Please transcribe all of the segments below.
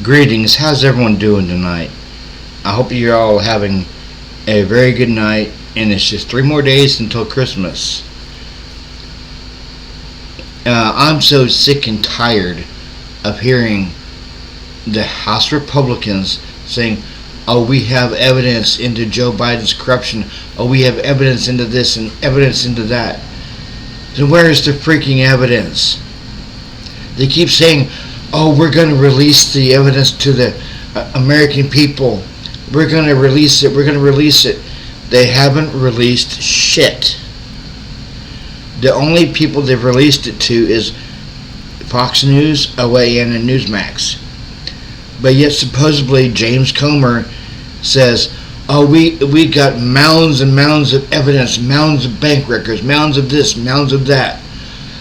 Greetings, how's everyone doing tonight? I hope you're all having a very good night, and it's just 3 more days until Christmas. I'm so sick and tired of hearing the House Republicans saying, oh, we have evidence into Joe Biden's corruption, oh, we have evidence into this and evidence into that. Then where is the freaking evidence? They keep saying, oh, we're going to release the evidence to the American people. We're going to release it. They haven't released shit. The only people they've released it to is Fox News, OAN, and Newsmax. But yet supposedly James Comer says, oh, we got mounds and mounds of evidence, mounds of bank records, mounds of this, mounds of that.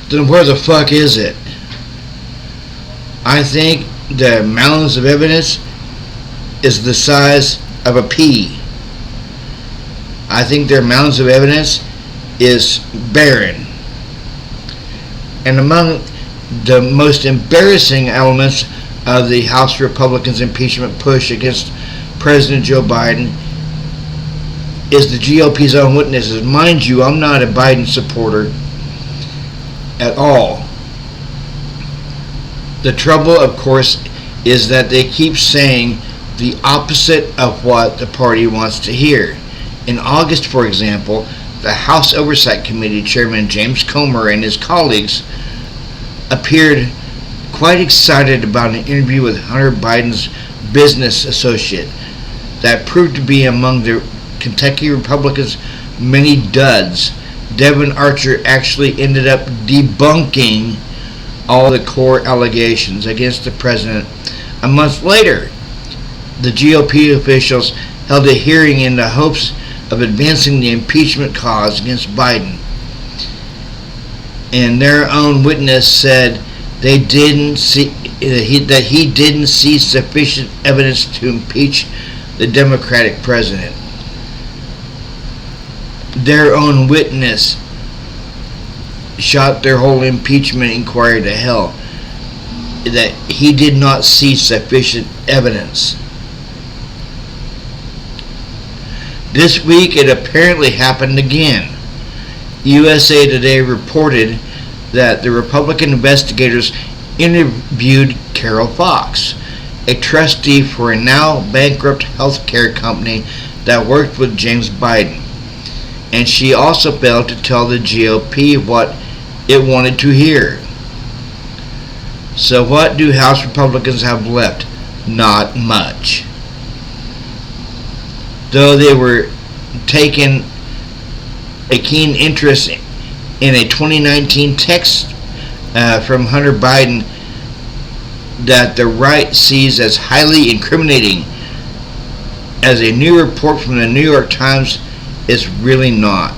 Then where the fuck is it? I think the mounds of evidence is the size of a pea. I think their mounds of evidence is barren. And among the most embarrassing elements of the House Republicans impeachment push against President Joe Biden is the GOP's own witnesses. Mind you, I'm not a Biden supporter at all. The trouble, of course, is that they keep saying the opposite of what the party wants to hear. In August, for example, the House Oversight Committee Chairman James Comer and his colleagues appeared quite excited about an interview with Hunter Biden's business associate that proved to be among the Kentucky Republicans' many duds. Devin Archer actually ended up debunking all the core allegations against the president. A month later, the GOP officials held a hearing in the hopes of advancing the impeachment cause against Biden. And their own witness said they didn't see that he didn't see sufficient evidence to impeach the Democratic president. Their own witness shot their whole impeachment inquiry to hell, that he did not see sufficient evidence. This week it apparently happened again. USA Today reported that the Republican investigators interviewed Carol Fox, a trustee for a now bankrupt healthcare company that worked with James Biden, and she also failed to tell the GOP what it wanted to hear. So what do House Republicans have left? Not much. Though they were taking a keen interest in a 2019 text from Hunter Biden that the right sees as highly incriminating, as a new report from the New York Times is really not.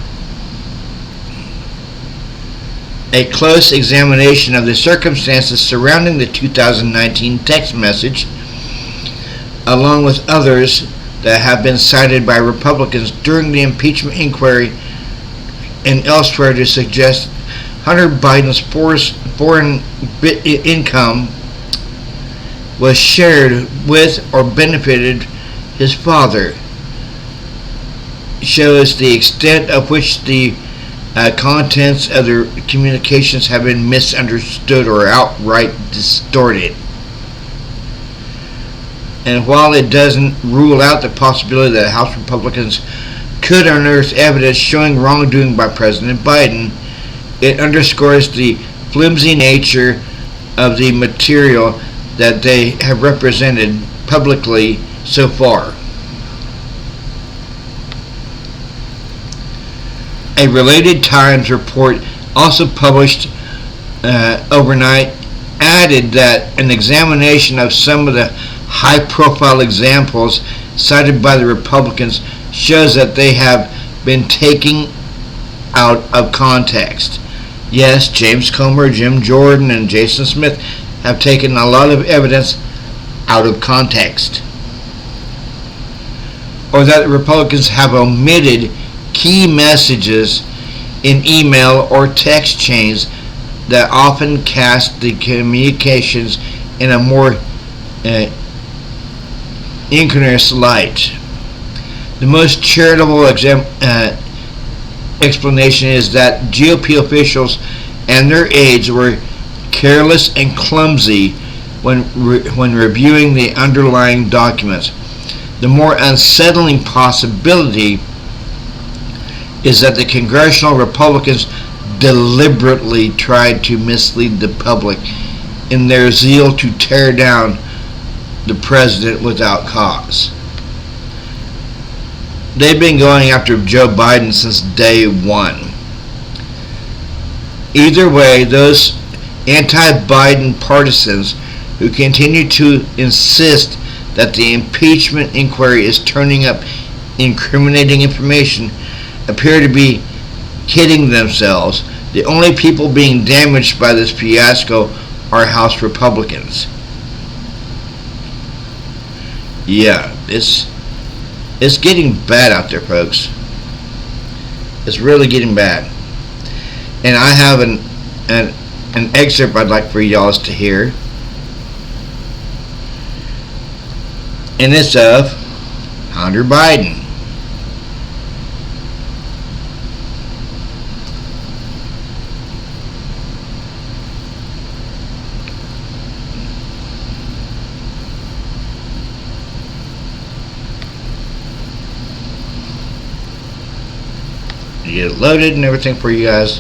A close examination of the circumstances surrounding the 2019 text message, along with others that have been cited by Republicans during the impeachment inquiry and elsewhere, to suggest Hunter Biden's foreign income was shared with or benefited his father, shows the extent of which the contents of their communications have been misunderstood or outright distorted. And while it doesn't rule out the possibility that House Republicans could unearth evidence showing wrongdoing by President Biden, it underscores the flimsy nature of the material that they have represented publicly so far. A related Times report, also published overnight, added that an examination of some of the high-profile examples cited by the Republicans shows that they have been taken out of context. Yes, James Comer, Jim Jordan, and Jason Smith have taken a lot of evidence out of context. Or that the Republicans have omitted key messages in email or text chains that often cast the communications in a more incarnate light. The most charitable explanation is that GOP officials and their aides were careless and clumsy when reviewing the underlying documents. The more unsettling possibility is that the congressional Republicans deliberately tried to mislead the public in their zeal to tear down the president without cause. They've been going after Joe Biden since day one. Either way, those anti-Biden partisans who continue to insist that the impeachment inquiry is turning up incriminating information appear to be kidding themselves. The only people being damaged by this fiasco are House Republicans. Yeah, it's getting bad out there, folks. It's really getting bad. And I have an excerpt I'd like for y'all to hear. And it's of Hunter Biden. Get it loaded and everything for you guys.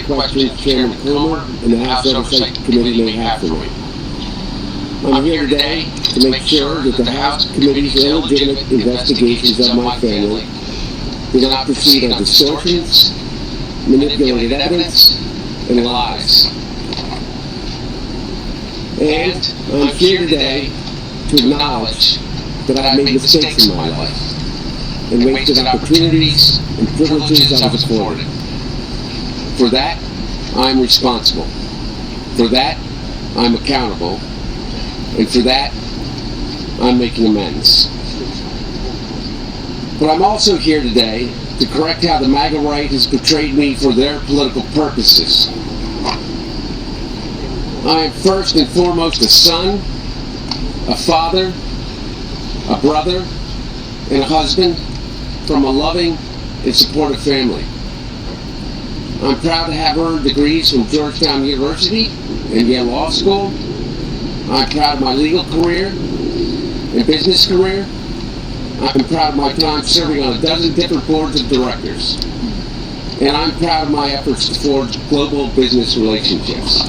Questions Chairman Comer and the House Oversight Committee may have for me. I'm here today to make sure that the House Committee's illegitimate investigations of my family do not proceed on distortions, manipulated evidence, and lies. And I'm here today to acknowledge that I've made mistakes in my life and wasted opportunities and privileges I was afforded. For that, I'm responsible. For that, I'm accountable. And for that, I'm making amends. But I'm also here today to correct how the MAGA right has betrayed me for their political purposes. I am first and foremost a son, a father, a brother, and a husband from a loving and supportive family. I'm proud to have earned degrees from Georgetown University and Yale Law School. I'm proud of my legal career and business career. I'm proud of my time serving on a dozen different boards of directors. And I'm proud of my efforts to forge global business relationships.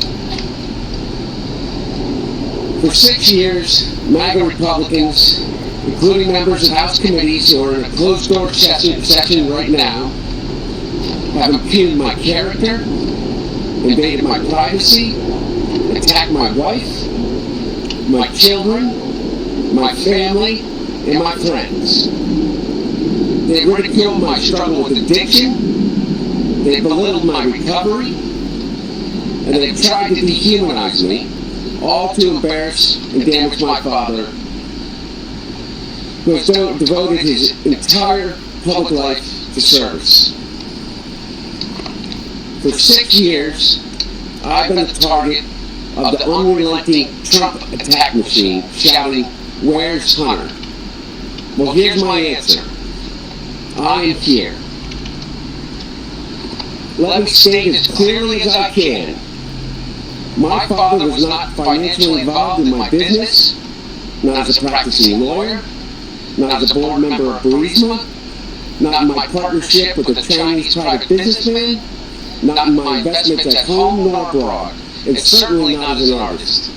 For 6 years, MAGA Republicans, including members of House committees who are in a closed-door session right now, have impugned my character, invaded my privacy, attacked my wife, my children, my family, and my friends. They ridiculed my struggle with addiction, they belittled my recovery, and they tried to dehumanize me all to embarrass and damage my father, who has devoted his entire public life to service. For 6 years, I've been the target of the unrelenting Trump attack machine, shouting, "Where's Hunter?" Well, here's my answer. I am here. Let me state as clearly as I can. My father was not financially involved in my business, not as a practicing lawyer, not as a board member of Burisma, not in my partnership with a Chinese private businessman, not in my investments at home nor abroad, and certainly not as an artist.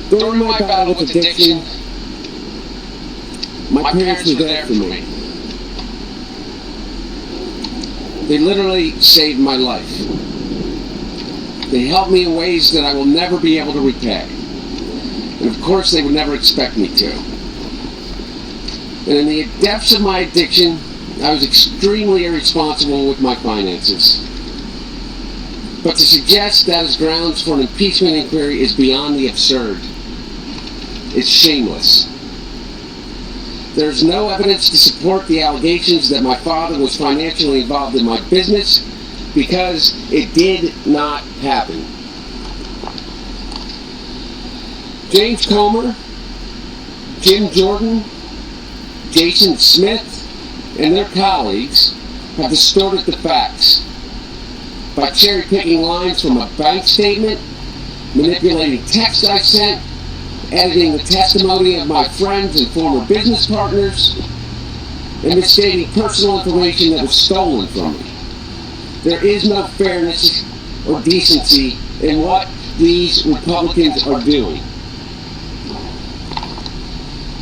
During my battle with addiction, my parents were there for me. They literally saved my life. They helped me in ways that I will never be able to repay. And of course, they would never expect me to. And in the depths of my addiction, I was extremely irresponsible with my finances. But to suggest that is grounds for an impeachment inquiry is beyond the absurd. It's shameless. There's no evidence to support the allegations that my father was financially involved in my business, because it did not happen. James Comer, Jim Jordan, Jason Smith, and their colleagues have distorted the facts by cherry-picking lines from a bank statement, manipulating text I sent, editing the testimony of my friends and former business partners, and misstating personal information that was stolen from me. There is no fairness or decency in what these Republicans are doing.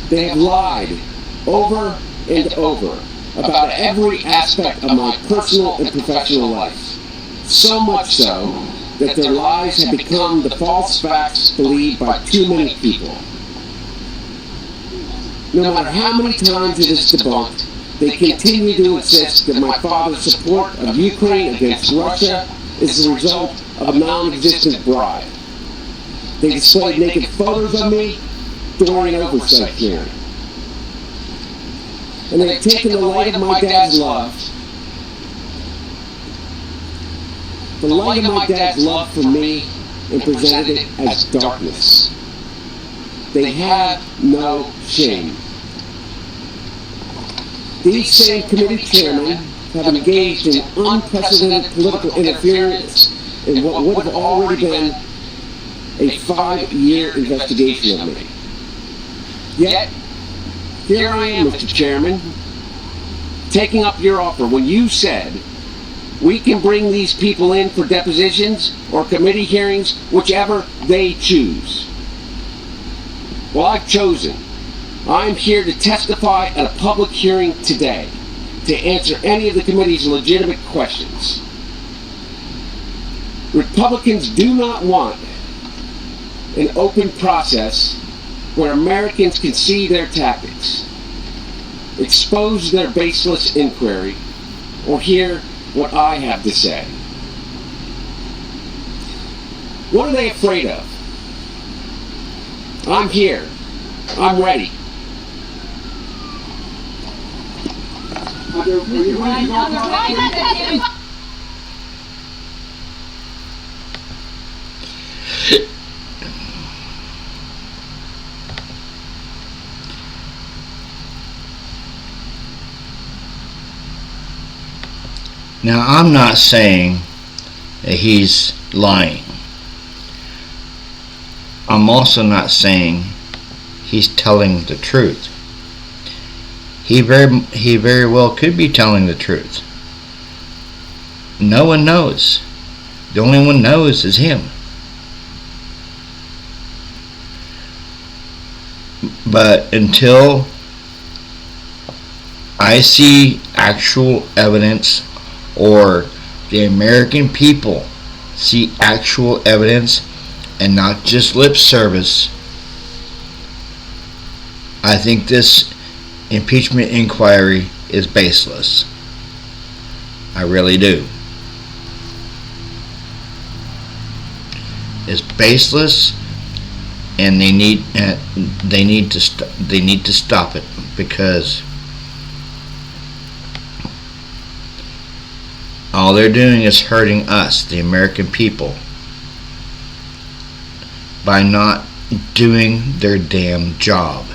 They have lied over and over about every aspect of my personal and professional life. So much so that their lies have become the false facts believed by too many people. No matter how many times it is debunked, they continue to insist that my father's support of Ukraine against Russia is the result of a non-existent bribe. They displayed naked photos of me during an oversight hearing. And they have taken the light of my dad's love, the light of my dad's love for me, and presented it as darkness. They have no shame. These same committee chairmen have engaged in unprecedented political interference in what would have already been a 5-year investigation of me. Yet, here I am, Mr. Chairman, taking up your offer when you said we can bring these people in for depositions or committee hearings, whichever they choose. Well, I've chosen. I'm here to testify at a public hearing today to answer any of the committee's legitimate questions. Republicans do not want an open process where Americans can see their tactics, expose their baseless inquiry, or hear what I have to say. What are they afraid of? I'm here. I'm ready. Now, I'm not saying that he's lying. I'm also not saying he's telling the truth. He very well could be telling the truth. No one knows. The only one knows is him. But until I see actual evidence, or the American people see actual evidence and not just lip service, I think this impeachment inquiry is baseless. I really do. is baseless, and they need to stop it, because all they're doing is hurting us, the American people, by not doing their damn job.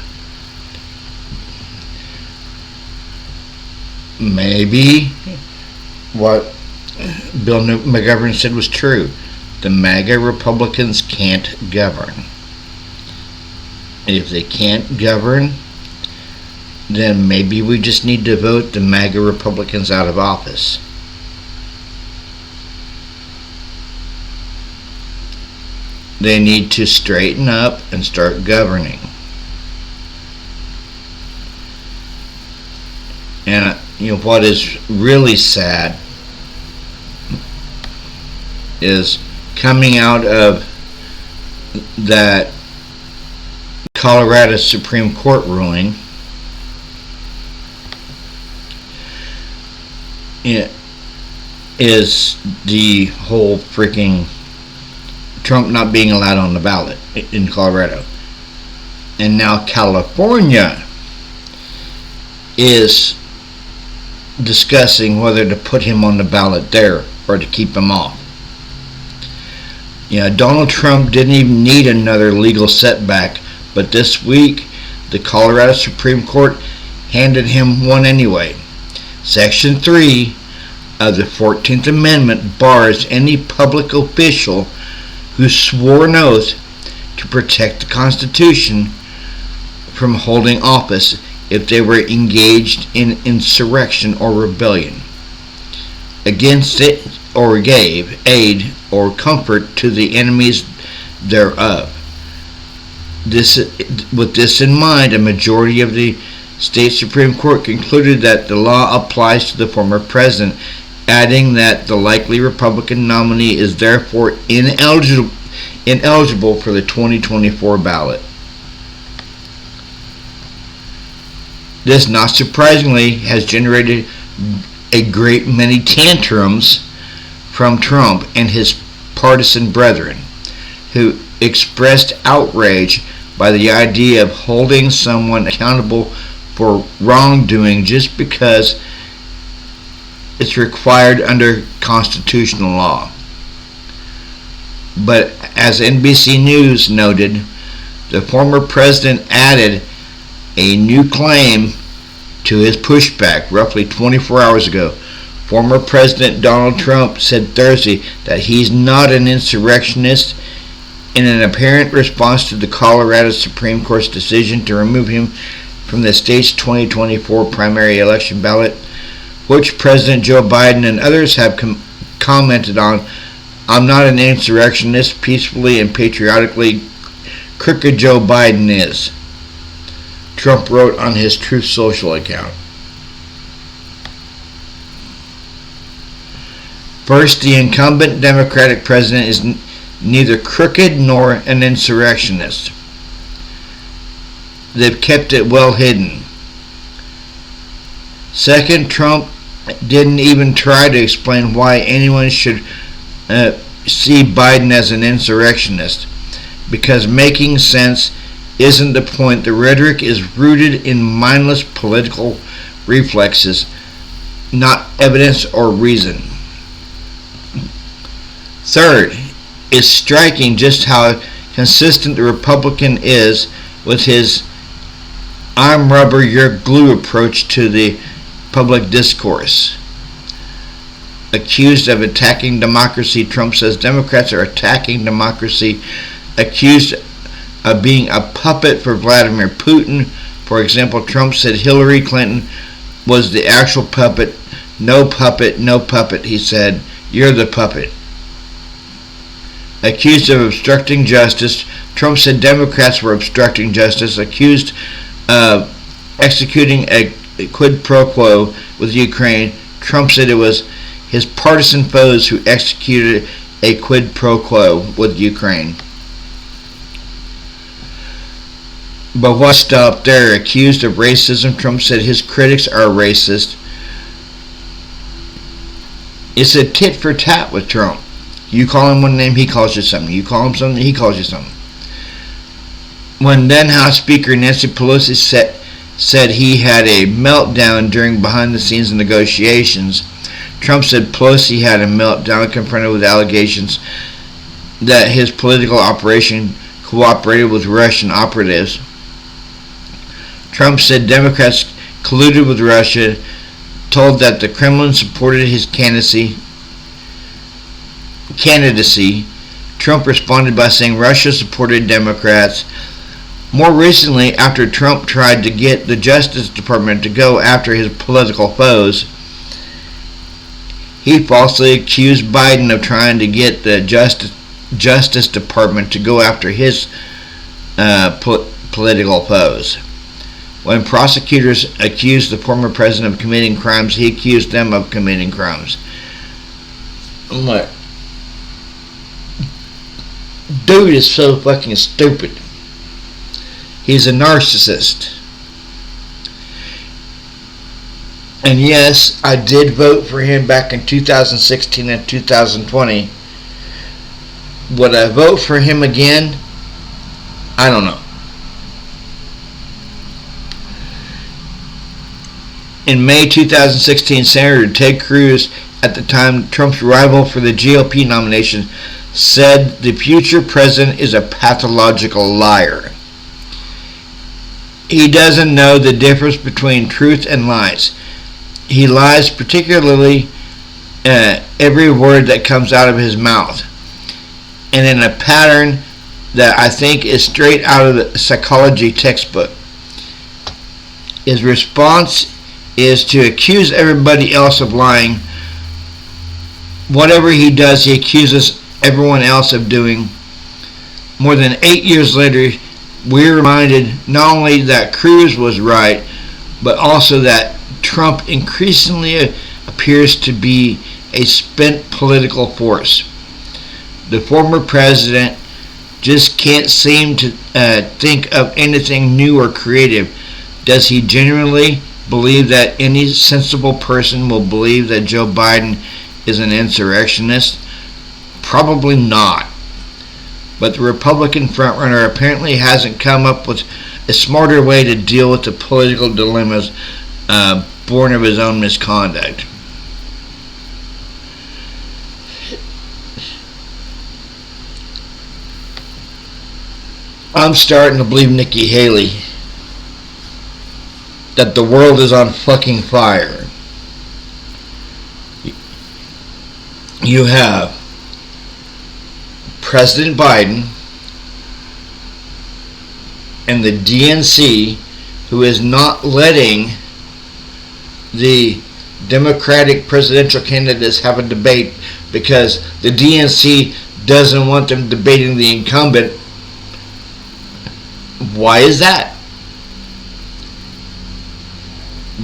Maybe what Bill McGovern said was true. The MAGA Republicans can't govern. And if they can't govern, then maybe we just need to vote the MAGA Republicans out of office. They need to straighten up and start governing. And what is really sad is coming out of that Colorado Supreme Court ruling, is the whole freaking Trump not being allowed on the ballot in Colorado. And now California is discussing whether to put him on the ballot there or to keep him off. Donald Trump didn't even need another legal setback, but this week the Colorado Supreme Court handed him one anyway. Section 3 of the 14th Amendment bars any public official who swore an oath to protect the Constitution from holding office if they were engaged in insurrection or rebellion against it, or gave aid or comfort to the enemies thereof. With this in mind, a majority of the state Supreme Court concluded that the law applies to the former president, adding that the likely Republican nominee is therefore ineligible for the 2024 ballot. This, not surprisingly, has generated a great many tantrums from Trump and his partisan brethren, who expressed outrage by the idea of holding someone accountable for wrongdoing just because it's required under constitutional law. But as NBC News noted, the former president added a new claim to his pushback roughly 24 hours ago. Former President Donald Trump said Thursday that he's not an insurrectionist in an apparent response to the Colorado Supreme Court's decision to remove him from the state's 2024 primary election ballot, which President Joe Biden and others have commented on. I'm not an insurrectionist, peacefully and patriotically crooked Joe Biden is, Trump wrote on his Truth Social account. First, the incumbent Democratic president is neither crooked nor an insurrectionist. They've kept it well hidden. Second, Trump didn't even try to explain why anyone should see Biden as an insurrectionist, because making sense isn't the point. The rhetoric is rooted in mindless political reflexes, not evidence or reason. Third, it's striking just how consistent the Republican is with his I'm rubber, you're glue approach to the public discourse. Accused of attacking democracy, Trump says Democrats are attacking democracy. Accused of being a puppet for Vladimir Putin. For example, Trump said Hillary Clinton was the actual puppet. No puppet, no puppet, he said. You're the puppet. Accused of obstructing justice, Trump said Democrats were obstructing justice. Accused of executing a quid pro quo with Ukraine, Trump said it was his partisan foes who executed a quid pro quo with Ukraine. But what stopped there? Accused of racism, Trump said his critics are racist. It's a tit for tat with Trump. You call him one name, he calls you something. You call him something, he calls you something. When then House Speaker Nancy Pelosi said he had a meltdown during behind-the-scenes negotiations, Trump said Pelosi had a meltdown confronted with allegations that his political operation cooperated with Russian operatives. Trump said Democrats colluded with Russia, told that the Kremlin supported his candidacy. Trump responded by saying Russia supported Democrats. More recently, after Trump tried to get the Justice Department to go after his political foes, he falsely accused Biden of trying to get the Justice Department to go after his political foes. When prosecutors accused the former president of committing crimes, he accused them of committing crimes. I'm like, dude is so fucking stupid. He's a narcissist. And yes, I did vote for him back in 2016 and 2020. Would I vote for him again? I don't know. In May 2016, Senator Ted Cruz, at the time Trump's rival for the GOP nomination, said the future president is a pathological liar. He doesn't know the difference between truth and lies. He lies, particularly every word that comes out of his mouth, and in a pattern that I think is straight out of the psychology textbook. His response is to accuse everybody else of lying. Whatever he does, he accuses everyone else of doing. More than 8 years later, we're reminded not only that Cruz was right, but also that Trump increasingly appears to be a spent political force. The former president just can't seem to think of anything new or creative. Does he genuinely believe that any sensible person will believe that Joe Biden is an insurrectionist? Probably not. But the Republican frontrunner apparently hasn't come up with a smarter way to deal with the political dilemmas born of his own misconduct. I'm starting to believe Nikki Haley that the world is on fucking fire. You have President Biden and the DNC, who is not letting the Democratic presidential candidates have a debate because the DNC doesn't want them debating the incumbent. Why is that?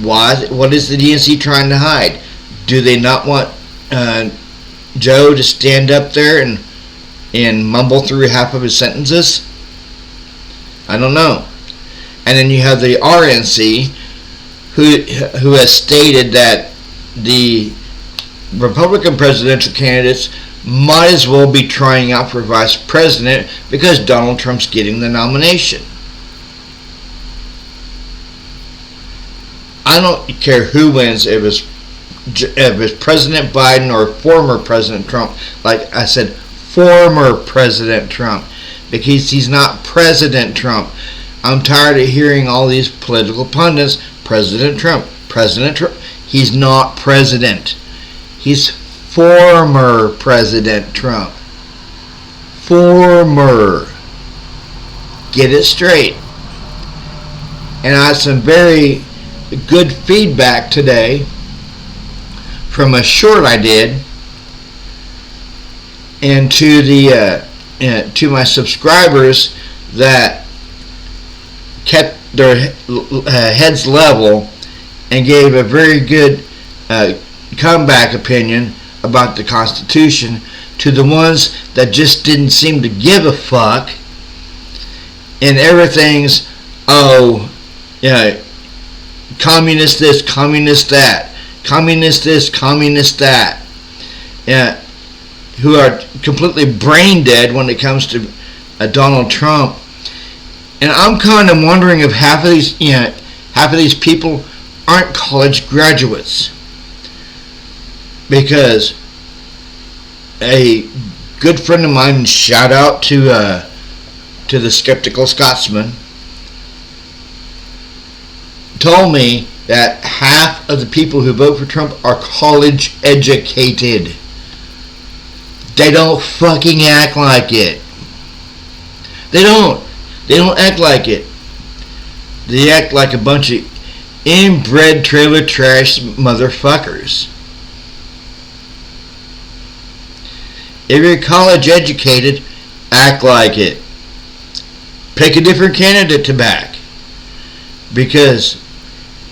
What is the DNC trying to hide? Do they not want Joe to stand up there and mumble through half of his sentences? I don't know. And then you have the RNC, who has stated that the Republican presidential candidates might as well be trying out for vice president because Donald Trump's getting the nomination. I don't care who wins, if it's President Biden or former President Trump. Like I said, former President Trump, because he's not President Trump. I'm tired of hearing all these political pundits, President Trump. He's not president. He's former President Trump. Former. Get it straight. And I had some very good feedback today from a short I did, and to my subscribers that kept their heads level and gave a very good comeback opinion about the Constitution, to the ones that just didn't seem to give a fuck and everything's communist this, communist that, communist this, communist that. Yeah, who are completely brain dead when it comes to Donald Trump. And I'm kind of wondering if half of these people aren't college graduates, because a good friend of mine, shout out to the Skeptical Scotsman, told me that half of the people who vote for Trump are college educated. They don't fucking act like it. They don't act like it. They act like a bunch of inbred trailer trash motherfuckers. If you're college educated, act like it. Pick a different candidate to back, because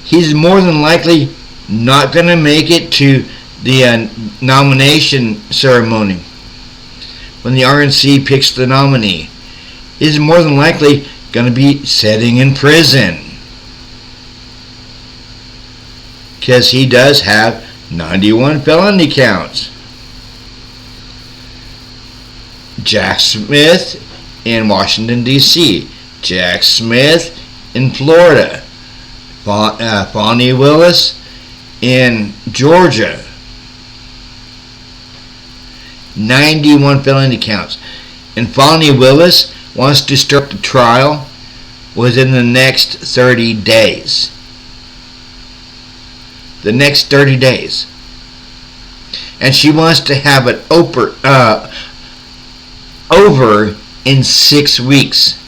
he's more than likely not going to make it to the nomination ceremony. When the RNC picks the nominee, he's more than likely going to be sitting in prison, because he does have 91 felony counts. Jack Smith in Washington, D.C., Jack Smith in Florida, Fani Willis in Georgia, 91 felony counts. And Fani Willis wants to start the trial within the next 30 days. The next 30 days. And she wants to have it over in 6 weeks.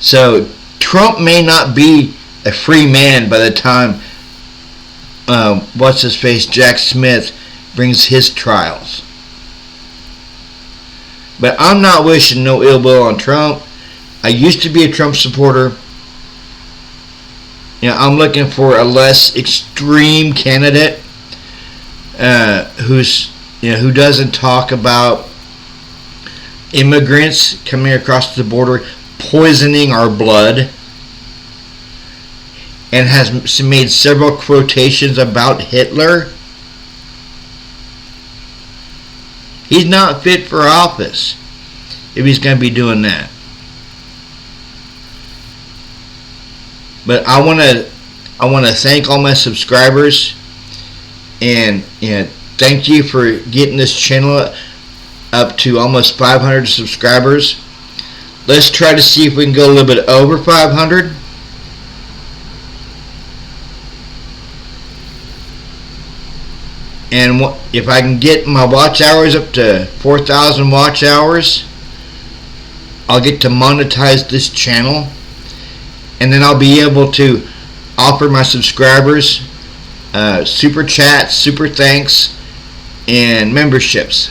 So Trump may not be a free man by the time Jack Smith brings his trials. But I'm not wishing no ill will on Trump. I used to be a Trump supporter. I'm looking for a less extreme candidate who doesn't talk about immigrants coming across the border poisoning our blood, and has made several quotations about Hitler. He's not fit for office if he's going to be doing that. But I want to thank all my subscribers, and thank you for getting this channel up to almost 500 subscribers. Let's try to see if we can go a little bit over 500. And if I can get my watch hours up to 4,000 watch hours, I'll get to monetize this channel, and then I'll be able to offer my subscribers super chats, super thanks, and memberships.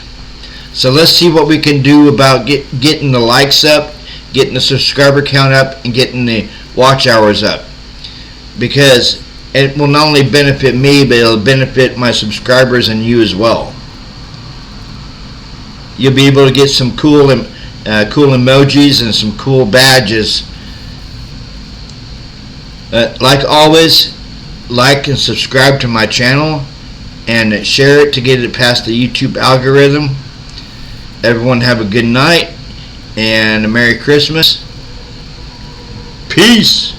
So let's see what we can do about getting the likes up, getting the subscriber count up, and getting the watch hours up, because it will not only benefit me, but it'll benefit my subscribers and you as well. You'll be able to get some cool emojis and some cool badges. Like always, like and subscribe to my channel, and share it to get it past the YouTube algorithm. Everyone have a good night and a Merry Christmas. Peace.